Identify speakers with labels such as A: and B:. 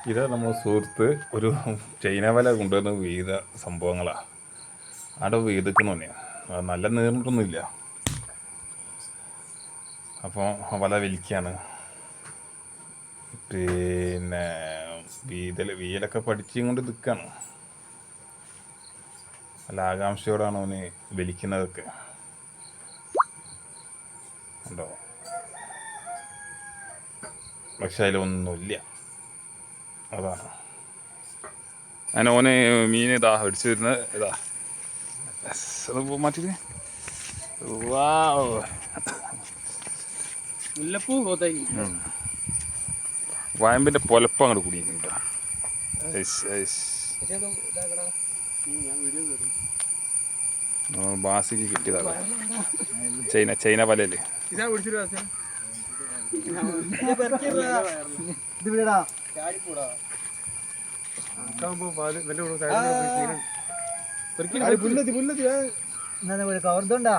A: ഇത് നമ്മൾ സുഹൃത്ത് ഒരു ചൈന വല കൊണ്ടുവന്ന് വീത സംഭവങ്ങളാണ്. അവിടെ വീതിക്കണ തന്നെയാണ്, നല്ല നീർന്നിട്ടൊന്നുമില്ല. അപ്പോൾ വല വലിക്കുകയാണ്. പിന്നെ വീലൊക്കെ പഠിച്ചും കൊണ്ട് നിൽക്കുകയാണ്. നല്ല ആകാംക്ഷയോടാണ് അവന് വലിക്കുന്നതൊക്കെ ഉണ്ടോ. പക്ഷെ അതിലൊന്നുമില്ല. അതാണ് അങ്ങനെ ഓന് മീൻ ഇതാ അടിച്ചു വരുന്നത്. ഇതാ മാറ്റിട്ട്
B: മുല്ലപ്പൂ
A: വയമ്പിൻ്റെ പൊലപ്പം അങ്ങോട്ട് കുടിക്കുന്നുണ്ട്. ബാസിക്ക് കിട്ടിയതാണ് ചൈന വലയില്.
B: കവർന്നുണ്ടാ